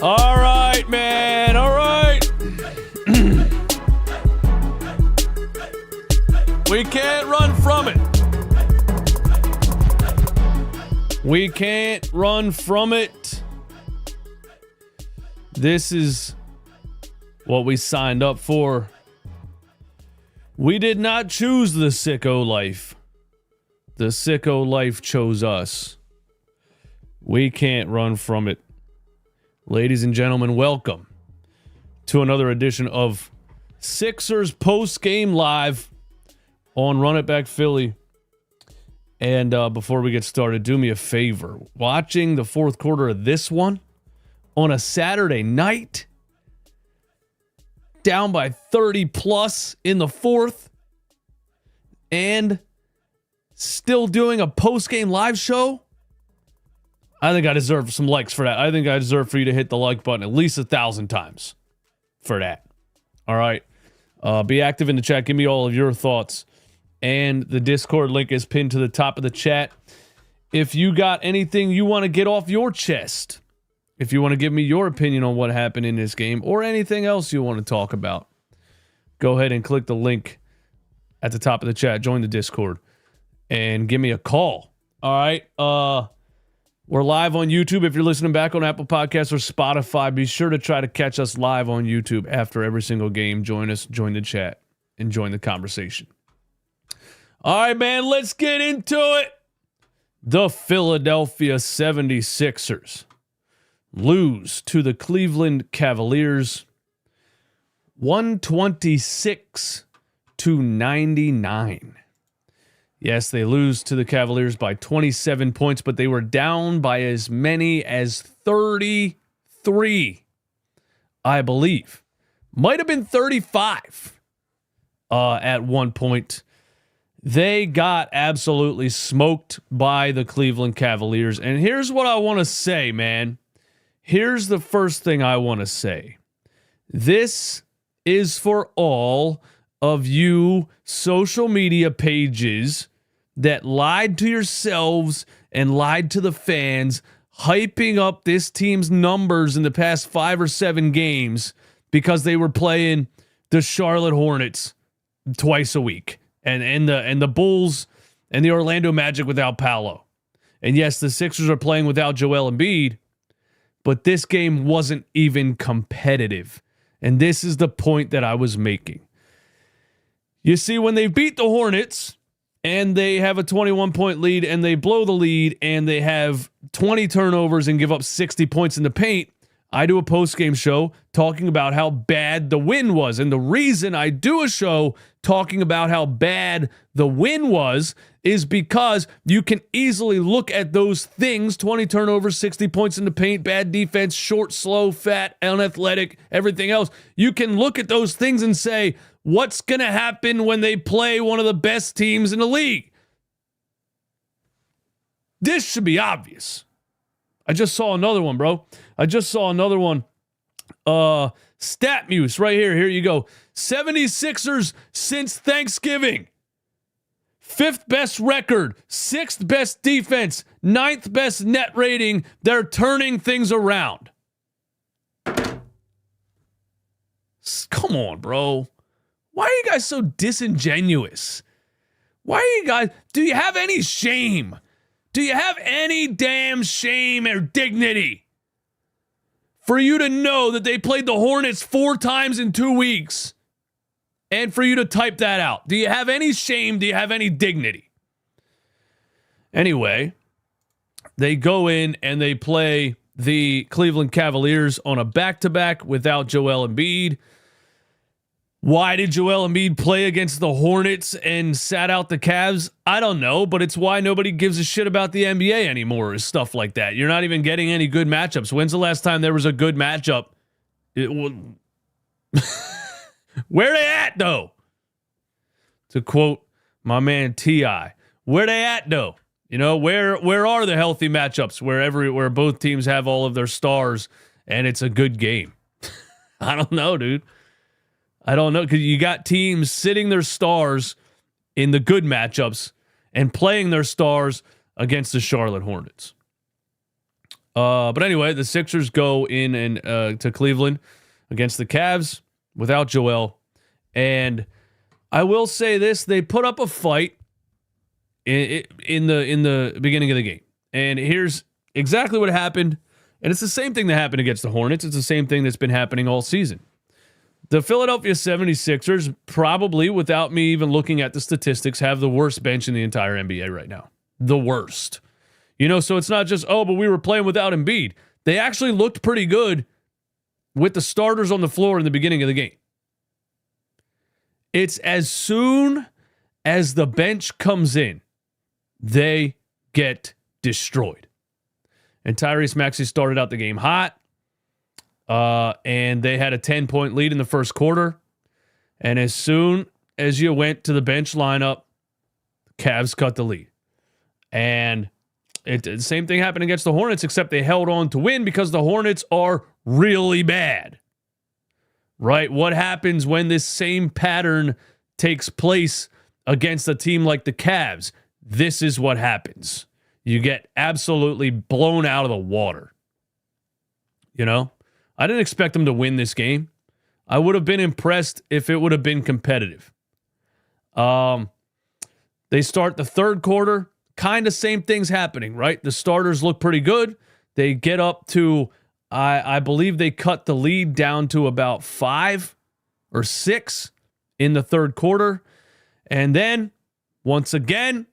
All right, man. All right. We can't run from it. We can't run from it. This is what we signed up for. We did not choose the sicko life. The sicko life chose us. We can't run from it. Ladies and gentlemen, welcome to another edition of Sixers Post Game Live on Run It Back Philly. And before we get started, do me a favor. Watching the fourth quarter of this one on a Saturday night, down by 30 plus in the fourth, and still doing a post-game live show, I think I deserve some likes for that. I think I deserve for you to hit the like button at least 1,000 times for that. All right. Be active in the chat. Give me all of your thoughts. And the Discord link is pinned to the top of the chat. If you got anything you want to get off your chest, if you want to give me your opinion on what happened in this game or anything else you want to talk about, go ahead and click the link at the top of the chat. Join the Discord and give me a call. All right. We're live on YouTube. If you're listening back on Apple Podcasts or Spotify, be sure to try to catch us live on YouTube after every single game. Join us, join the chat, and join the conversation. All right, man, let's get into it. The Philadelphia 76ers lose to the Cleveland Cavaliers 126-99. Yes, they lose to the Cavaliers by 27 points, but they were down by as many as 33, I believe. Might have been 35 at one point. They got absolutely smoked by the Cleveland Cavaliers. And here's what I want to say, man. Here's the first thing I want to say. This is for all of you social media pages that lied to yourselves and lied to the fans, hyping up this team's numbers in the past 5 or 7 games because they were playing the Charlotte Hornets twice a week and the Bulls and the Orlando Magic without Paolo. And yes, the Sixers are playing without Joel Embiid, but this game wasn't even competitive. And this is the point that I was making. You see, when they beat the Hornets and they have a 21-point lead and they blow the lead and they have 20 turnovers and give up 60 points in the paint, I do a post-game show talking about how bad the win was. And the reason I do a show talking about how bad the win was is because you can easily look at those things: 20 turnovers, 60 points in the paint, bad defense, short, slow, fat, unathletic, everything else. You can look at those things and say, what's going to happen when they play one of the best teams in the league? This should be obvious. I just saw another one, bro. I just saw another one. StatMuse right here. Here you go. 76ers since Thanksgiving. 5th best record, 6th best defense, 9th best net rating. They're turning things around. Come on, bro. Why are you guys so disingenuous? Why are you guys... Do you have any shame? Do you have any damn shame or dignity for you to know that they played the Hornets 4 times in 2 weeks and for you to type that out? Do you have any shame? Do you have any dignity? Anyway, they go in and they play the Cleveland Cavaliers on a back-to-back without Joel Embiid. Why did Joel Embiid play against the Hornets and sat out the Cavs? I don't know, but it's why nobody gives a shit about the NBA anymore, is stuff like that. You're not even getting any good matchups. When's the last time there was a good matchup? Where they at, though? To quote my man T.I., where they at, though? You know, where are the healthy matchups where both teams have all of their stars and it's a good game? I don't know, dude. I don't know, because you got teams sitting their stars in the good matchups and playing their stars against the Charlotte Hornets. But anyway, the Sixers go in and to Cleveland against the Cavs without Joel. And I will say this, they put up a fight in the beginning of the game. And here's exactly what happened. And it's the same thing that happened against the Hornets. It's the same thing that's been happening all season. The Philadelphia 76ers, probably without me even looking at the statistics, have the worst bench in the entire NBA right now. The worst. So it's not just, but we were playing without Embiid. They actually looked pretty good with the starters on the floor in the beginning of the game. It's as soon as the bench comes in, they get destroyed. And Tyrese Maxey started out the game hot. And they had a 10-point lead in the first quarter. And as soon as you went to the bench lineup, Cavs cut the lead. And the same thing happened against the Hornets, except they held on to win because the Hornets are really bad. Right? What happens when this same pattern takes place against a team like the Cavs? This is what happens. You get absolutely blown out of the water. I didn't expect them to win this game. I would have been impressed if it would have been competitive. They start the third quarter. Kind of same things happening, right? The starters look pretty good. They get up to, I believe they cut the lead down to about 5 or 6 in the third quarter. And then, once again,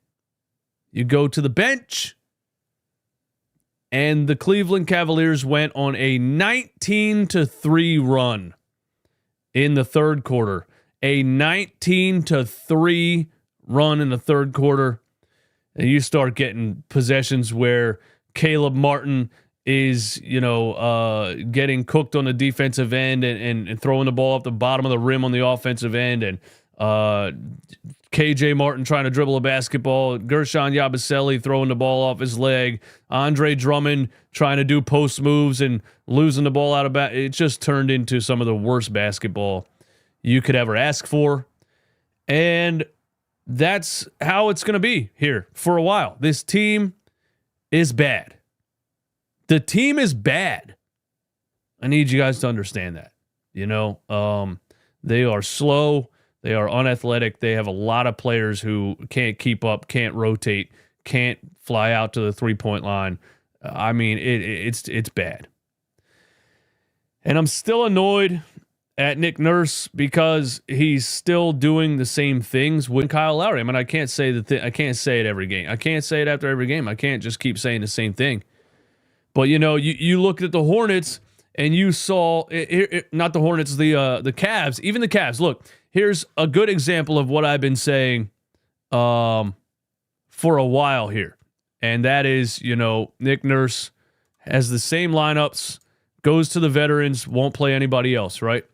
you go to the bench. And the Cleveland Cavaliers went on a 19-3 run in the third quarter. A 19-3 run in the third quarter. And you start getting possessions where Caleb Martin is, getting cooked on the defensive end and throwing the ball off the bottom of the rim on the offensive end. And KJ Martin trying to dribble a basketball. Gershon Yabusele throwing the ball off his leg. Andre Drummond trying to do post moves and losing the ball out of it just turned into some of the worst basketball you could ever ask for. And that's how it's going to be here for a while. This team is bad. The team is bad. I need you guys to understand that. They are slow. They are unathletic. They have a lot of players who can't keep up, can't rotate, can't fly out to the three-point line. It's bad. And I'm still annoyed at Nick Nurse because he's still doing the same things with Kyle Lowry. I can't say I can't say it every game. I can't say it after every game. I can't just keep saying the same thing. But you looked at the Hornets and you saw not the Hornets, the Cavs, even the Cavs. Look, here's a good example of what I've been saying for a while here. And that is, Nick Nurse has the same lineups, goes to the veterans, won't play anybody else, right?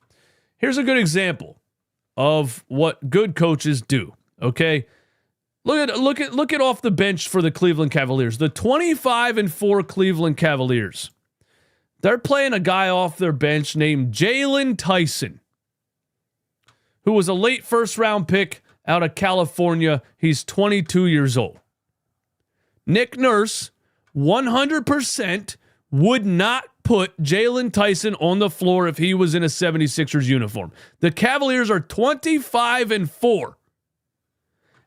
Here's a good example of what good coaches do. Okay, look at off the bench for the Cleveland Cavaliers. The 25-4 Cleveland Cavaliers. They're playing a guy off their bench named Jalen Tyson, who was a late first-round pick out of California. He's 22 years old. Nick Nurse, 100%, would not put Jalen Tyson on the floor if he was in a 76ers uniform. The Cavaliers are 25-4.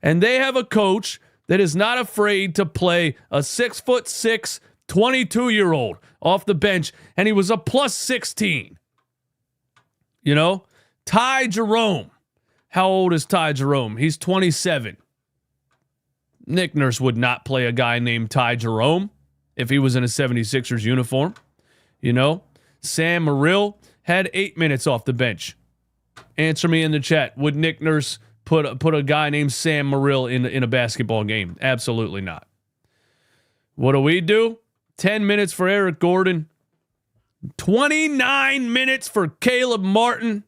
And they have a coach that is not afraid to play a 6'6", 22-year-old off the bench, and he was a plus 16. Ty Jerome. How old is Ty Jerome? He's 27. Nick Nurse would not play a guy named Ty Jerome if he was in a 76ers uniform. Sam Merrill had 8 minutes off the bench. Answer me in the chat. Would Nick Nurse put a guy named Sam Merrill in a basketball game? Absolutely not. What do? 10 minutes for Eric Gordon. 29 minutes for Caleb Martin.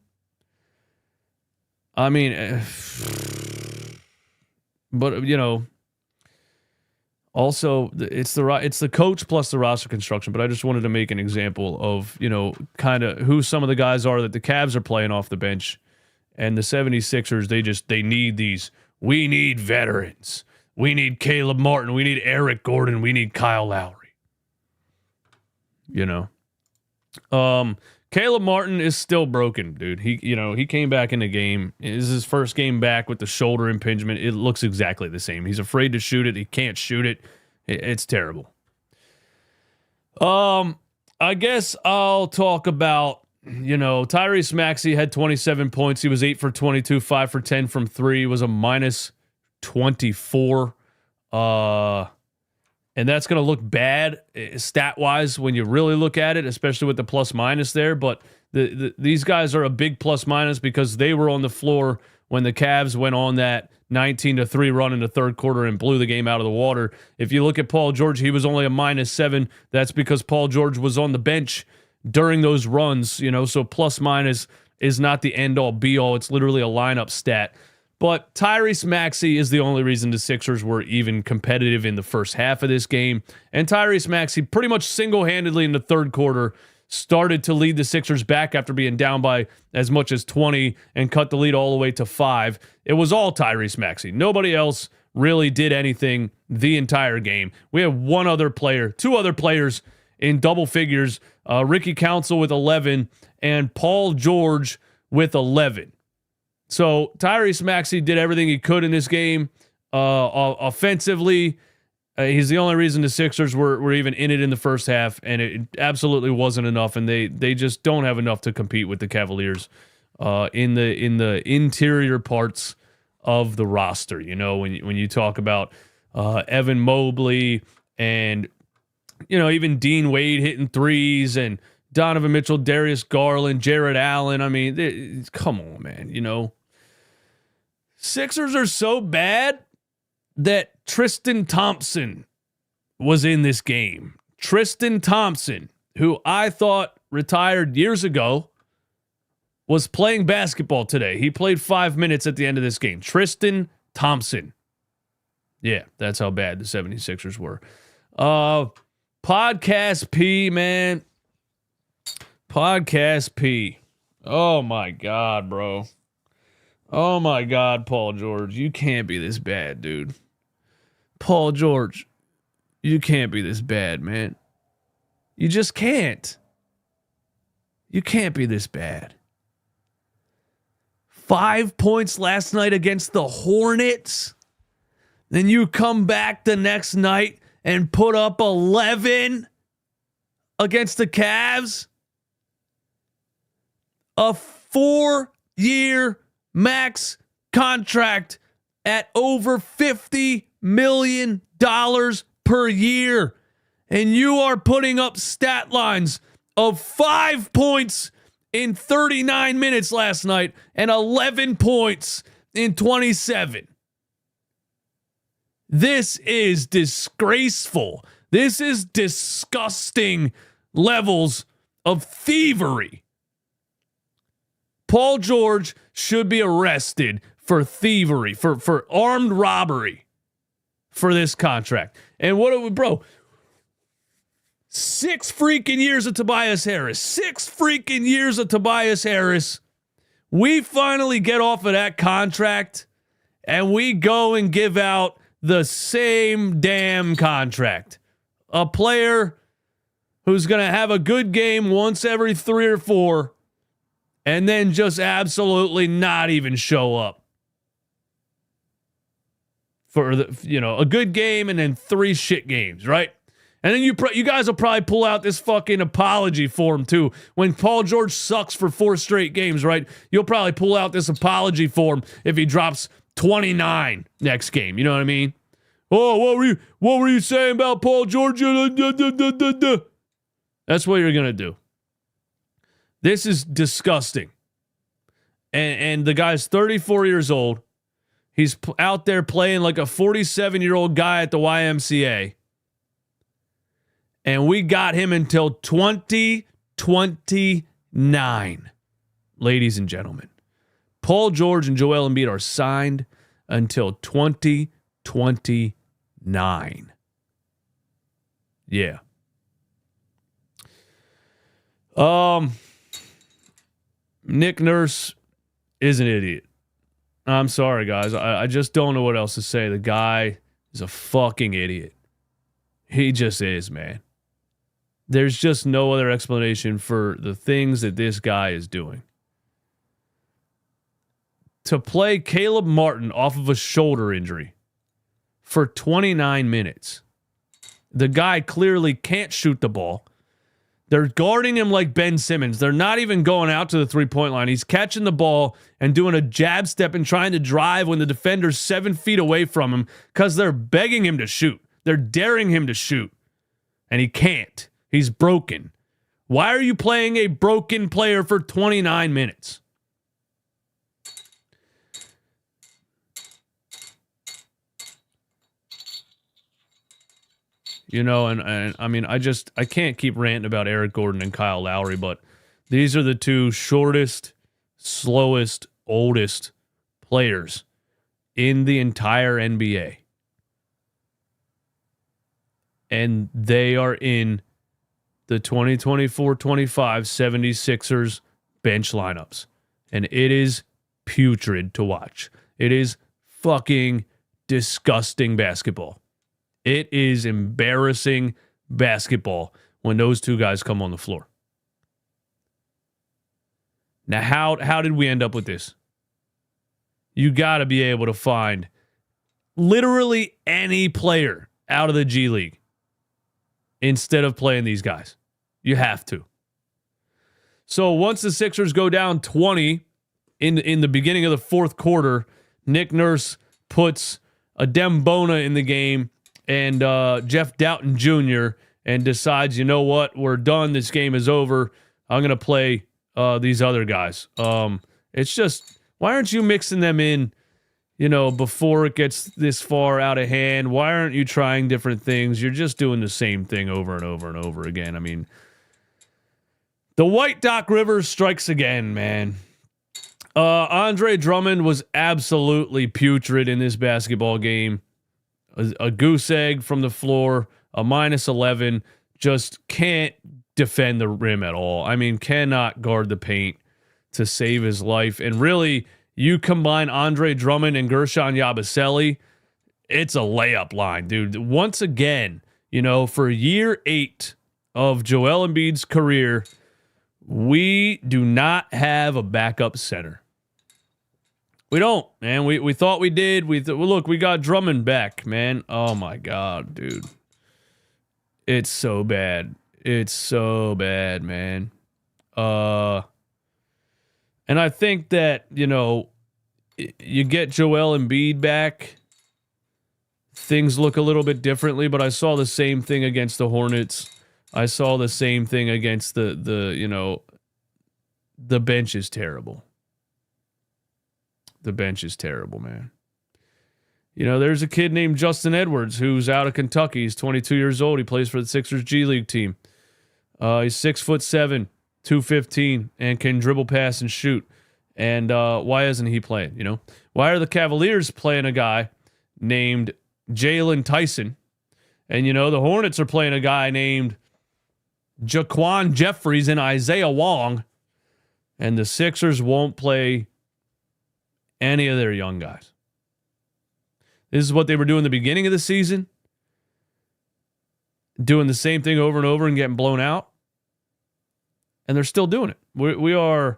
Also, it's the coach plus the roster construction, but I just wanted to make an example of, kind of who some of the guys are that the Cavs are playing off the bench. And the 76ers, they need these. We need veterans. We need Caleb Martin. We need Eric Gordon. We need Kyle Lowry. you know. Caleb Martin is still broken, dude. He came back in the game. This is his first game back with the shoulder impingement. It looks exactly the same. He's afraid to shoot it. He can't shoot it. It's terrible. I guess I'll talk about, Tyrese Maxey had 27 points. He was 8 for 22, 5 for 10 from 3. He was a minus 24. And that's going to look bad stat-wise when you really look at it, especially with the plus-minus there. But these guys are a big plus-minus because they were on the floor when the Cavs went on that 19-3 run in the third quarter and blew the game out of the water. If you look at Paul George, he was only a -7. That's because Paul George was on the bench during those runs, so plus-minus is not the end-all, be-all. It's literally a lineup stat. But Tyrese Maxey is the only reason the Sixers were even competitive in the first half of this game. And Tyrese Maxey pretty much single-handedly in the third quarter started to lead the Sixers back after being down by as much as 20 and cut the lead all the way to 5. It was all Tyrese Maxey. Nobody else really did anything the entire game. We have two other players in double figures, Ricky Council with 11 and Paul George with 11. So Tyrese Maxey did everything he could in this game. Offensively, he's the only reason the Sixers were even in it in the first half, and it absolutely wasn't enough. And they just don't have enough to compete with the Cavaliers in the interior parts of the roster. When you talk about Evan Mobley and even Dean Wade hitting threes and Donovan Mitchell, Darius Garland, Jared Allen. I mean, come on, man. Sixers are so bad that Tristan Thompson was in this game. Tristan Thompson, who I thought retired years ago, was playing basketball today. He played 5 minutes at the end of this game. Tristan Thompson. Yeah, that's how bad the 76ers were. Podcast P, man. Podcast P. Oh, my God, bro. Oh, my God, Paul George. You can't be this bad, dude. Paul George, you can't be this bad, man. You just can't. You can't be this bad. 5 points last night against the Hornets. Then you come back the next night and put up 11 against the Cavs. A 4-year max contract at over $50 million per year. And you are putting up stat lines of 5 points in 39 minutes last night and 11 points in 27. This is disgraceful. This is disgusting levels of thievery. Paul George should be arrested for thievery, for armed robbery for this contract. And what, 6 freaking years of Tobias Harris. 6 freaking years of Tobias Harris. We finally get off of that contract and we go and give out the same damn contract. A player who's going to have a good game once every 3 or 4 and then just absolutely not even show up for a good game and then 3 shit games, right? And then you guys will probably pull out this fucking apology form too. When Paul George sucks for 4 straight games, right? You'll probably pull out this apology form if he drops 29 next game. You know what I mean? Oh, what were you saying about Paul George? That's what you're gonna do. This is disgusting. And the guy's 34 years old. He's out there playing like a 47-year-old guy at the YMCA. And we got him until 2029, ladies and gentlemen. Paul George and Joel Embiid are signed until 2029. Yeah. Nick Nurse is an idiot. I'm sorry, guys. I just don't know what else to say. The guy is a fucking idiot. He just is, man. There's just no other explanation for the things that this guy is doing. To play Caleb Martin off of a shoulder injury for 29 minutes. The guy clearly can't shoot the ball. They're guarding him like Ben Simmons. They're not even going out to the three-point line. He's catching the ball and doing a jab step and trying to drive when the defender's 7 feet away from him because they're begging him to shoot. They're daring him to shoot. And he can't. He's broken. Why are you playing a broken player for 29 minutes? You know, and I mean, I can't keep ranting about Eric Gordon and Kyle Lowry, but these are the two shortest, slowest, oldest players in the entire NBA. And they are in the 2024-25 76ers bench lineups. And it is putrid to watch. It is fucking disgusting basketball. It is embarrassing basketball when those two guys come on the floor. Now, how did we end up with this? You got to be able to find literally any player out of the G League instead of playing these guys. You have to. So once the Sixers go down 20 in the beginning of the fourth quarter, Nick Nurse puts a Dembona in the game and Jeff Doughton Jr. and decides, you know what, we're done. This game is over. I'm going to play these other guys. It's just, why aren't you mixing them in, you know, before it gets this far out of hand? Why aren't you trying different things? You're just doing the same thing over and over and over again. I mean, the White Doc Rivers strikes again, man. Andre Drummond was absolutely putrid in this basketball game. A goose egg from the floor, a -11, just can't defend the rim at all. I mean, cannot guard the paint to save his life. And really, you combine Andre Drummond and Gershon Yabusele, it's a layup line, dude. Once again, you know, for year 8 of Joel Embiid's career, we do not have a backup center. We don't, man. We thought we did. Look, we got Drummond back, man. Oh my God, dude. It's so bad. It's so bad, man. And I think that, you know, you get Joel Embiid back, things look a little bit differently, but I saw the same thing against the Hornets. I saw the same thing against the you know, the bench is terrible. The bench is terrible, man. You know, there's a kid named Justin Edwards who's out of Kentucky. He's 22 years old. He plays for the Sixers G League team. He's 6'7", 215, and can dribble, pass, and shoot. And why isn't he playing? You know, why are the Cavaliers playing a guy named Jalen Tyson? And you know, the Hornets are playing a guy named Jaquan Jeffries and Isaiah Wong. And the Sixers won't play any of their young guys. This is what they were doing at the beginning of the season. Doing the same thing over and over and getting blown out. And they're still doing it. We're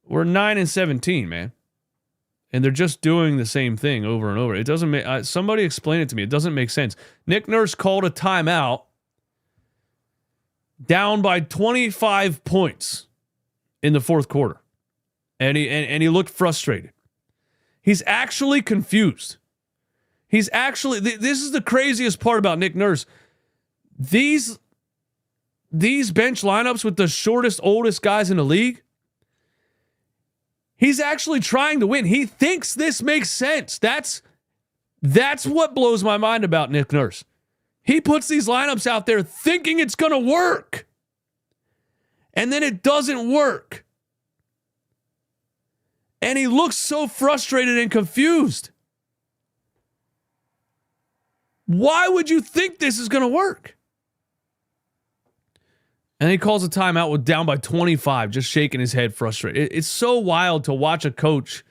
9-17, man. And they're just doing the same thing over and over. It doesn't make somebody explain it to me. It doesn't make sense. Nick Nurse called a timeout down by 25 points in the fourth quarter. And he looked frustrated. He's actually confused. He's actually, this is the craziest part about Nick Nurse. These bench lineups with the shortest, oldest guys in the league, he's actually trying to win. He thinks this makes sense. That's what blows my mind about Nick Nurse. He puts these lineups out there thinking it's going to work. And then it doesn't work. And he looks so frustrated and confused. Why would you think this is going to work? And he calls a timeout with down by 25, just shaking his head frustrated. It's so wild to watch a coach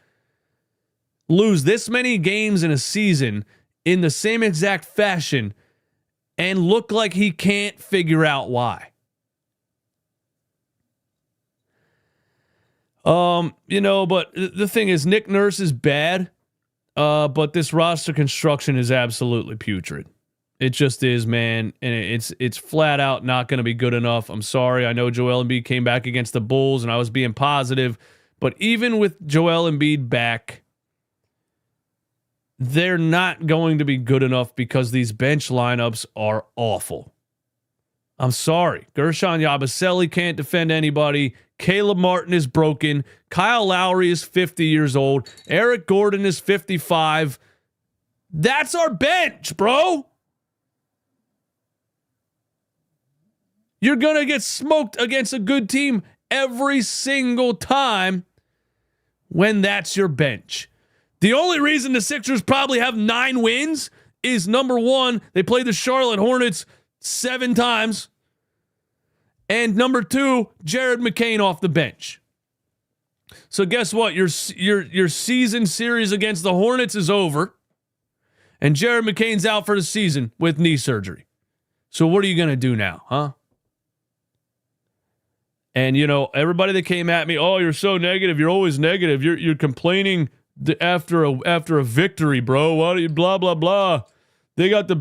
lose this many games in a season in the same exact fashion and look like he can't figure out why. But the thing is, Nick Nurse is bad, but this roster construction is absolutely putrid. It just is, man, and it's flat out not going to be good enough. I'm sorry. I know Joel Embiid came back against the Bulls, and I was being positive, but even with Joel Embiid back, they're not going to be good enough because these bench lineups are awful. I'm sorry. Gershon Yabusele can't defend anybody. Caleb Martin is broken. Kyle Lowry is 50 years old. Eric Gordon is 55. That's our bench, bro. You're going to get smoked against a good team every single time when that's your bench. The only reason the Sixers probably have 9 wins is, number one, they played the Charlotte Hornets 7 times. And number 2, Jared McCain off the bench. So guess what? Your season series against the Hornets is over. And Jared McCain's out for the season with knee surgery. So what are you going to do now, huh? And, everybody that came at me, oh, you're so negative. You're always negative. You're complaining after a victory, bro. Why do you blah, blah, blah. They got the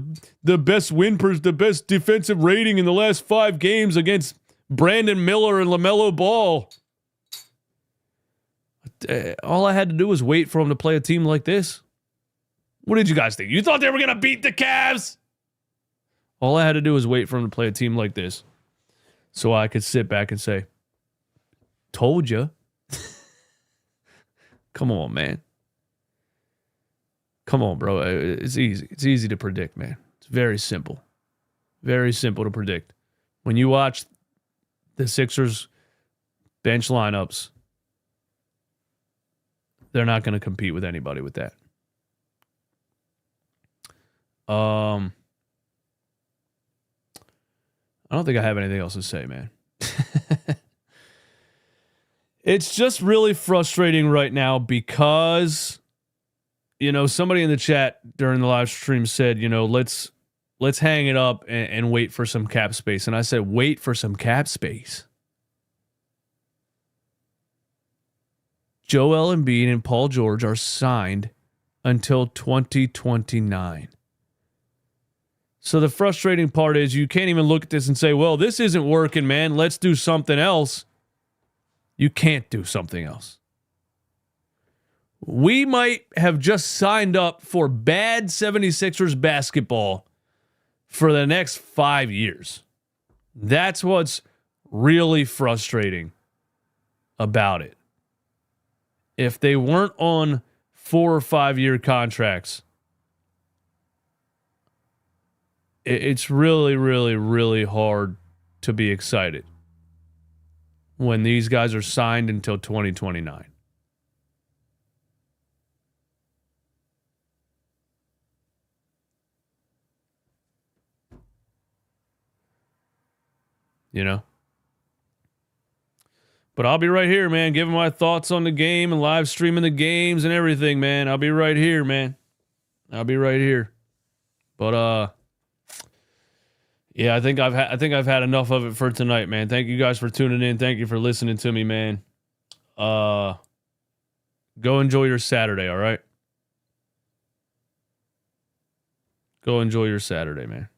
best the best defensive rating in the last 5 games against Brandon Miller and LaMelo Ball. All I had to do was wait for him to play a team like this. What did you guys think? You thought they were going to beat the Cavs? All I had to do was wait for him to play a team like this, so I could sit back and say, told you. Come on, man. Come on, bro. It's easy. It's easy to predict, man. It's very simple. Very simple to predict. When you watch the Sixers bench lineups, they're not going to compete with anybody with that. I don't think I have anything else to say, man. It's just really frustrating right now because, somebody in the chat during the live stream said, let's hang it up and wait for some cap space. And I said, wait for some cap space. Joel Embiid and Paul George are signed until 2029. So the frustrating part is you can't even look at this and say, well, this isn't working, man. Let's do something else. You can't do something else. We might have just signed up for bad 76ers basketball for the next 5 years. That's what's really frustrating about it. If they weren't on 4 or 5 year contracts, it's really, really, really hard to be excited when these guys are signed until 2029. But I'll be right here, man, giving my thoughts on the game and live streaming the games and everything, man. I'll be right here, man. I'll be right here. But yeah, I think I've had enough of it for tonight, man. Thank you guys for tuning in. Thank you for listening to me, man. Go enjoy your Saturday, all right? Go enjoy your Saturday, man.